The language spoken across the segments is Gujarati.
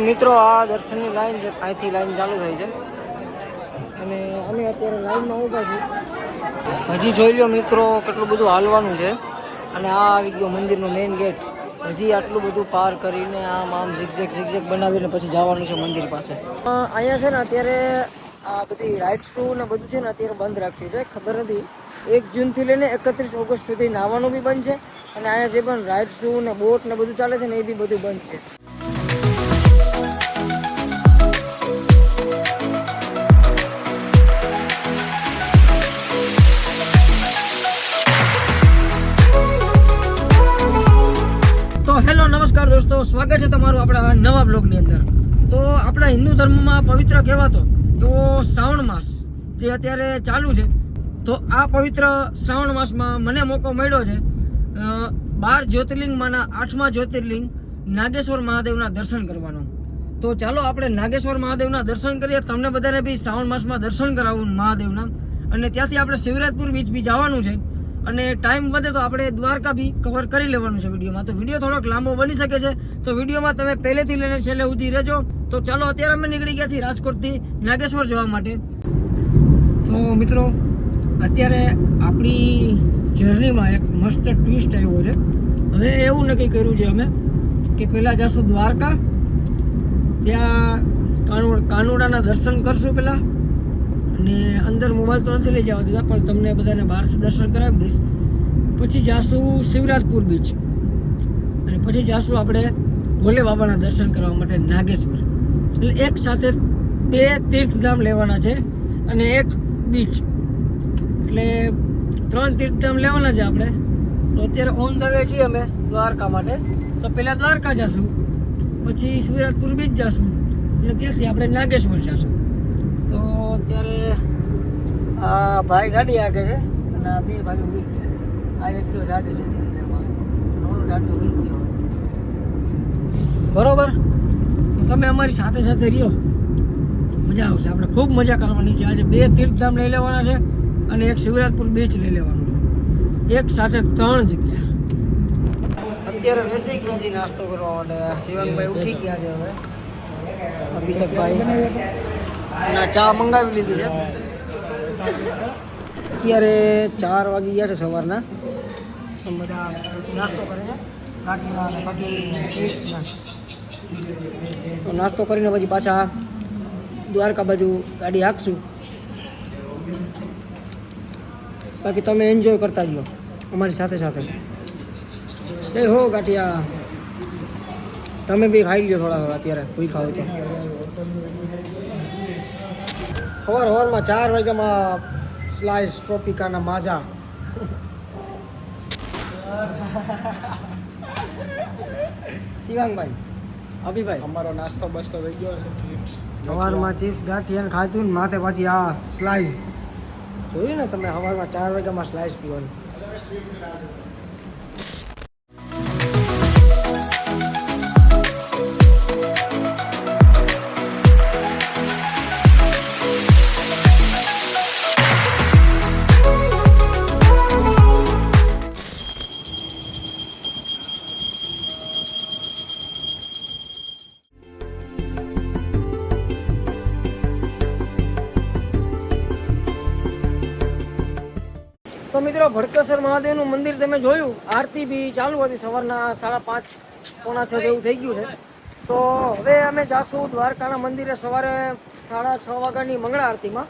મિત્રો આ દર્શનની લાઈન છે, અહીંથી લાઈન ચાલુ થઈ છે અને અમે અત્યારે લાઈનમાં ઊભા છીએ. હજી જોઈ લો મિત્રો કેટલું બધું હાલવાનું છે અને આ આવી ગયો મંદિરનો મેઇન ગેટ. હજી આટલું બધું પાર કરીને આમ ઝિગઝેગ બનાવીને પછી જવાનું છે મંદિર પાસે. અહીંયા છે ને અત્યારે આ બધી રાઇડ્સો ને બધું છે ને અત્યારે બંધ રાખ્યું છે. ખબર નથી 1 જૂનથી લઈને 31 ઓગસ્ટ સુધી નાવાનું બી બંધ છે અને અહીંયા જે પણ રાઇડ્સો ને બોટ ને બધું ચાલે છે ને એ બી બધું બંધ છે. તો હેલો નમસ્કાર દોસ્તો, સ્વાગત છે તમારું આપણા નવા બ્લોગની અંદર. તો આપણા હિન્દુ ધર્મમાં પવિત્ર કહેવાતો એવો શ્રાવણ માસ જે અત્યારે ચાલુ છે, તો આ પવિત્ર શ્રાવણ માસમાં મને મોકો મળ્યો છે 12 જ્યોતિર્લિંગમાંના 8મા જ્યોતિર્લિંગ નાગેશ્વર મહાદેવના દર્શન કરવાનો. તો ચાલો આપણે નાગેશ્વર મહાદેવના દર્શન કરીએ. તમને બધાને બી શ્રાવણ માસમાં દર્શન કરાવું મહાદેવના, અને ત્યાંથી આપણે શિવરાજપુર બીચ બી જવાનું છે અને ટાઈમ વધે તો આપણે દ્વારકા બી કવર કરી લેવાનું છે વિડીયોમાં. તો વિડીયો થોડોક લાંબો બની શકે છે, તો વિડીયોમાં તમે પહેલેથી લઈને છેલ્લે સુધી રહેજો. તો ચાલો અત્યારે અમે નીકળી ગયા છીએ રાજકોટથી નાગેશ્વર જવા માટે. તો મિત્રો અત્યારે આપણી જર્નીમાં એક મસ્ત ટ્વિસ્ટ આવ્યો છે. હવે એવું નક્કી કર્યું છે અમે કે પહેલાં જઈશું દ્વારકા, ત્યાં કાનુડાના દર્શન કરશું પહેલાં, અને અંદર મોબાઈલ તો નથી લઈ જવા દીધા પણ તમને બધાને બહારથી દર્શન કરાવી દઈશ. પછી જાશું શિવરાજપુર બીચ અને પછી જાશું આપણે ભોલે બાબાના દર્શન કરવા માટે નાગેશ્વર. એટલે એક સાથે 2 તીર્થધામ લેવાના છે અને 1 બીચ, એટલે 3 તીર્થધામ લેવાના છે આપણે. તો અત્યારે ઓન ધ વે છીએ અમે દ્વારકા માટે. તો પહેલાં દ્વારકા જશું, પછી શિવરાજપુર બીચ જશું અને ત્યાંથી આપણે નાગેશ્વર જશું. તો અત્યારે આ ભાઈ ગાડી આગળ છે અને આ 2 ભાઈઓ ઉડી ગયા. આ એક જો ગાડી છે ગાડી ઉડી ગયો બરોબર. તો તમે અમારી સાથે સાથે રહ્યો, મજા આવશે. આપણે ખૂબ મજા કરવાની છે. આજે 2 તીર્થધામ લઈ લેવાના છે અને 1 શિવરાજપુર બીચ લઈ લેવાનું છે, એક સાથે 3 જગ્યા. અત્યારે બેસી ગયા છીએ નાસ્તો કરવા માટે. શિવાંગભાઈ ઉઠી ગયા છે હવે, અભિષેકભાઈ ના ચા મંગાવી લીધી છે. અત્યારે 4 વાગી ગયા છે સવારના. બધા નાસ્તો કરે છે, ગાંઠિયા અને બાકી ચિપ્સના. તો નાસ્તો કરીને પછી પાછા દ્વારકા બાજુ ગાડી હાંકશું. બાકી તમે એન્જોય કરતા રહ્યો અમારી સાથે સાથે. એ હો ગાંઠિયા તમે બી ખાઈ લો થોડા થોડા અત્યારે ભૂખ્યા હોય તો. સવારમાં 4 વાગ્યામાં સ્લાઇસ ટ્રોપિકાના માજા. શિવાંગભાઈ, અભિભાઈ, અમારો નાસ્તો બસ્તો થઈ ગયો. સવારમાં ચિપ્સ ગાંઠિયા ખાધું ને માથે પાછી આ સ્લાઇસ જોયું ને તમે. સવારમાં 4 વાગ્યામાં સ્લાઇસ પીવાની. તો મિત્રો ભડકેશ્વર મહાદેવનું મંદિર તમે જોયું, આરતી બી ચાલુ હતી સવારના 5:30 પોણા 6 જેવું થઈ ગયું છે. તો હવે અમે જાશું દ્વારકાના મંદિરે સવારે 6:30 વાગ્યાની મંગળા આરતીમાં.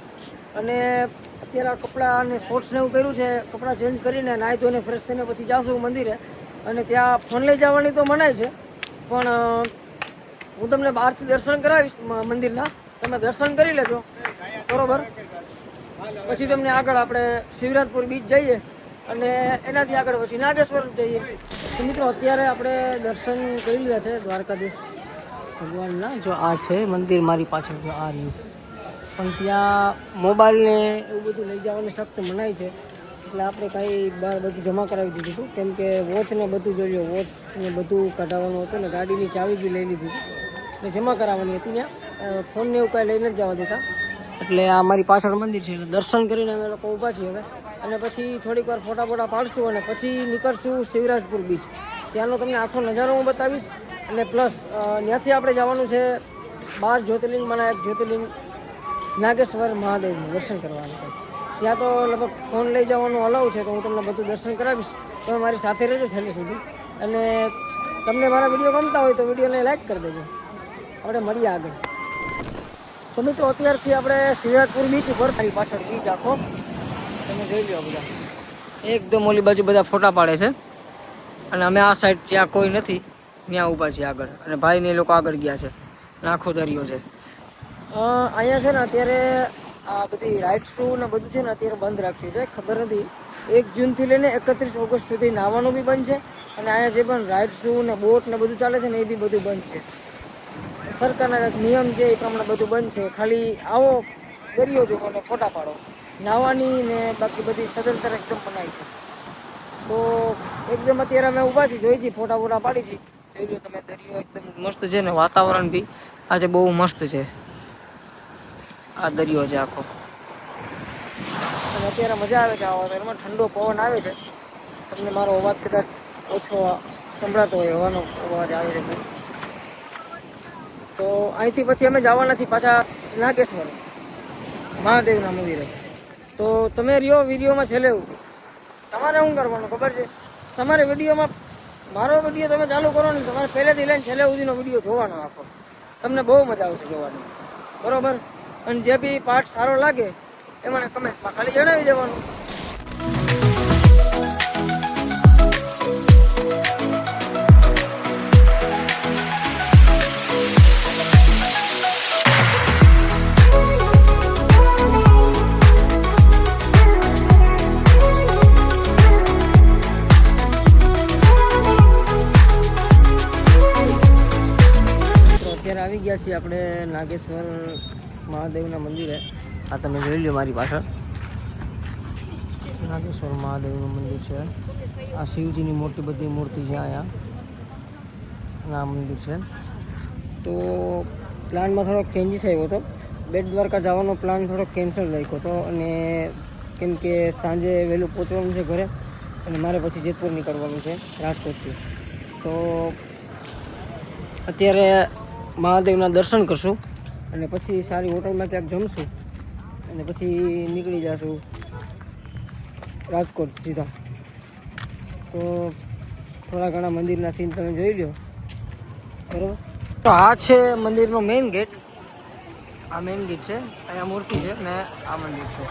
અને અત્યારે કપડાં અને શોર્ટ્સને એવું કર્યું છે, કપડાં ચેન્જ કરીને નાહી ધોઈને ફ્રેશ થઈને પછી જાશું મંદિરે. અને ત્યાં ફોન લઈ જવાની તો મનાય છે, પણ હું તમને બહારથી દર્શન કરાવીશ મંદિરના, તમે દર્શન કરી લેજો બરોબર. પછી તમને આગળ આપણે શિવરાજપુર બીચ જઈએ અને એનાથી આગળ પછી નાગેશ્વર જઈએ. તો મિત્રો અત્યારે આપણે દર્શન કરી લીધા છે દ્વારકાધીશ ભગવાનના. જો આ છે મંદિર મારી પાછળ, જો આ રહ્યું. પણ ત્યાં મોબાઈલને એવું બધું લઈ જવાની સખ્ત મનાય છે, એટલે આપણે કાંઈ બહાર બધું જમા કરાવી દીધું હતું. કેમ કે વોચને બધું જોયું, વોચને બધું કઢાવવાનું હતું ને ગાડીની ચાવી બી લઈ લીધી એટલે જમા કરાવવાની હતી. ત્યાં ફોનને એવું કાંઈ લઈને જ જવા દેતા. એટલે આ મારી પાછળ મંદિર છે, એટલે દર્શન કરીને અમે લોકો ઊભા છીએ હવે. અને પછી થોડીક વાર ફોટા પાડશું અને પછી નીકળશું શિવરાજપુર બીચ. ત્યાંનો તમને આખો નજારો હું બતાવીશ અને પ્લસ ત્યાંથી આપણે જવાનું છે 12 જ્યોતિર્લિંગમાંના એક જ્યોતિર્લિંગ નાગેશ્વર મહાદેવનું દર્શન કરવાનું છે. ત્યાં તો લગભગ ફોન લઈ જવાનું અલાઉ છે, તો હું તમને બધું દર્શન કરાવીશ. તમે મારી સાથે રહેજો છેલ્લે સુધી. અને તમને મારા વિડીયો ગમતા હોય તો વિડીયોને લાઈક કરી દેજો. આપણે મળીએ આગળ. તો મિત્રો અત્યારથી આપણે શિવરાજપુર બીચ ઉપર, તારી પાછળ બીચ આખો તમે જોઈ લો. બધા એકદમ ઓલી બાજુ બધા ફોટા પાડે છે અને અમે આ સાઈડ જ્યાં કોઈ નથી ત્યાં ઊભા છીએ આગળ, અને ભાઈને એ લોકો આગળ ગયા છે. આખો દરિયો છે અહીંયા છે ને. અત્યારે આ બધી રાઇડ્સું ને બધું છે ને અત્યારે બંધ રાખ્યું છે. ખબર નથી 1 જૂનથી લઈને 31 ઓગસ્ટ સુધી નાહવાનું બી બંધ છે, અને અહીંયા જે પણ રાઇડ્સું ને બોટ ને બધું ચાલે છે ને એ બી બધું બંધ છે. સરકારના નિયમ છે એ પ્રમાણે બધું બંધ છે. ખાલી આવો દરિયો જુઓ અને ફોટા પાડો, નાહવાની ને બાકી બધી સદંતર એકદમ બનાવી છે. તો એકદમ અત્યારે અમે ઊભા છીએ, જોઈ છીએ, ફોટા ફોટા પાડી છીએ. જોઈ લો તમે, દરિયો એકદમ મસ્ત છે ને વાતાવરણ બી આજે બહુ મસ્ત છે. આ દરિયો છે આખો, અને અત્યારે મજા આવે છે આવવા. એમાં ઠંડો પવન આવે છે. તમને મારો અવાજ કદાચ ઓછો સંભળાતો હોય, હવાનો અવાજ આવે છે. તો અહીંથી પછી અમે જવાના છીએ પાછા નાગેશ્વર મહાદેવના મંદિરે. તો તમે રહ્યો વિડીયોમાં છેલ્લે સુધી. તમારે શું કરવાનું ખબર છે? તમારે વિડીયોમાં મારો વિડીયો તમે ચાલુ કરો ને, તમારે પહેલેથી લઈને છેલ્લે સુધીનો વિડીયો જોવાનો આખો. તમને બહુ મજા આવશે જોવાની, બરાબર? અને જે બી પાર્ટ સારો લાગે એ મને કમેન્ટમાં ખાલી જણાવી દેવાનું. અત્યારે આવી ગયા છીએ આપણે નાગેશ્વર મહાદેવના મંદિરે. આ તમે જોઈ લો મારી પાછળ નાગેશ્વર મહાદેવનું મંદિર છે. આ શિવજીની મોટી બધી મૂર્તિ છે અહીંયા, આ મંદિર છે. તો પ્લાનમાં થોડોક ચેન્જીસ આવ્યો હતો. બેટ દ્વારકા જવાનો પ્લાન થોડોક કેન્સલ રાખ્યો હતો, અને કેમ કે સાંજે વહેલું પહોંચવાનું છે ઘરે, અને મારે પછી જેતપુર નીકળવાનું છે રાજકોટથી. તો અત્યારે મહાદેવના દર્શન કરશું, અને પછી સારી હોટલમાં ક્યાંક જમશું, અને પછી નીકળી જશું રાજકોટ સીધા. તો થોડા ઘણા મંદિરના સીન તમે જોઈ લો, બરાબર? તો આ છે મંદિરનો મેઇન ગેટ. આ મેઇન ગેટ છે, અહીંયા મૂર્તિ છે ને આ મંદિર છે.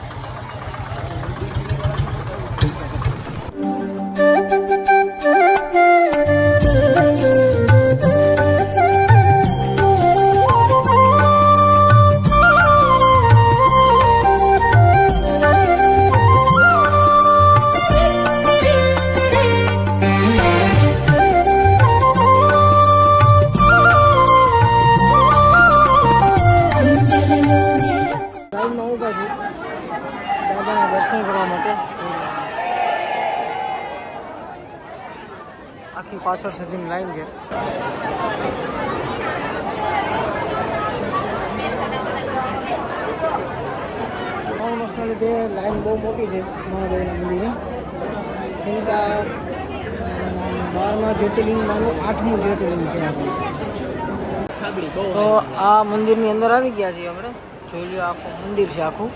દાદાના દર્શન કરવા માટે આખી પાછળ સુધીની લાઈન છે. ઓલમોસ્ટના લીધે લાઈન બહુ મોટી છે મહાદેવના મંદિરે, કેમ કે 12મા જ્યોતિર્લિંગમાંનું 8મું જ્યોતિર્લિંગ છે આપણે. તો આ મંદિરની અંદર આવી ગયા છીએ આપણે. જોઈ લો, આખું મંદિર છે આખું.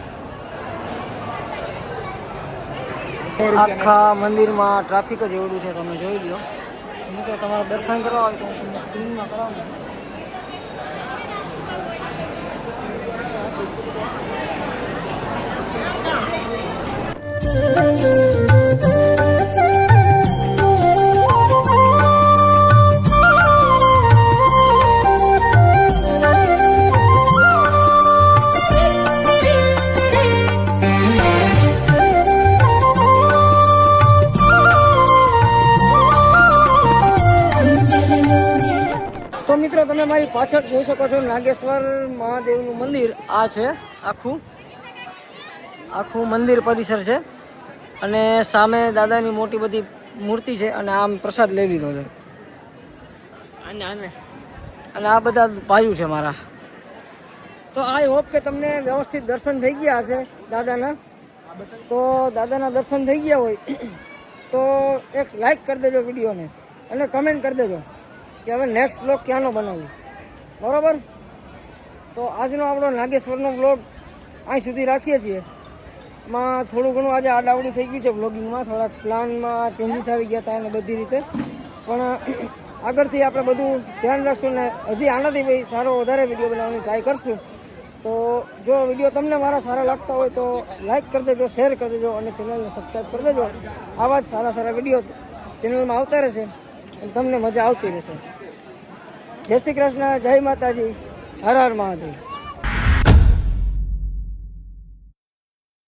આખા મંદિરમાં ટ્રાફિક જ એવડું છે, તમે જોઈ લો. મિત્રો તમારે દર્શન કરવા હોય તો હું તમને સ્ક્રીનમાં કરાવું. તો મિત્રો તમે મારી પાછળ જોઈ શકો છો નાગેશ્વર મહાદેવનું મંદિર. આ છે આખું મંદિર પરિસર છે, અને સામે દાદાની મોટી બધી મૂર્તિ છે, અને આમ પ્રસાદ લઈ લીધો છે. અને આ બધા ભાઈઓ છે મારા. તો આઈ હોપ કે તમને વ્યવસ્થિત દર્શન થઈ ગયા હશે દાદાના. તો દાદાના દર્શન થઈ ગયા હોય તો એક લાઈક કરી દેજો વિડીયોને, અને કમેન્ટ કરી દેજો કે હવે નેક્સ્ટ બ્લોગ ક્યાંનો બનાવીએ, બરાબર. તો આજનો આપણો નાગેશ્વરનો બ્લોગ અહીં સુધી રાખીએ છીએ. એમાં થોડું ઘણું આજે આડાવડું થઈ ગયું છે બ્લોગિંગમાં, થોડાક પ્લાનમાં ચેન્જીસ આવી ગયા હતા અને બધી રીતે, પણ આગળથી આપણે બધું ધ્યાન રાખશું ને હજી આનાથી ભાઈ સારો વધારે વિડીયો બનાવવાની ટ્રાય કરશું. તો જો વિડીયો તમને મારા સારા લાગતા હોય તો લાઈક કરી દેજો, શેર કરી દેજો અને ચેનલને સબસ્ક્રાઈબ કરી દેજો. આવા જ સારા સારા વિડીયો ચેનલમાં આવતા રહેશે અને તમને મજા આવતી રહેશે. જય શ્રી કૃષ્ણ, જય માતાજી, હર હર મહાદેવ.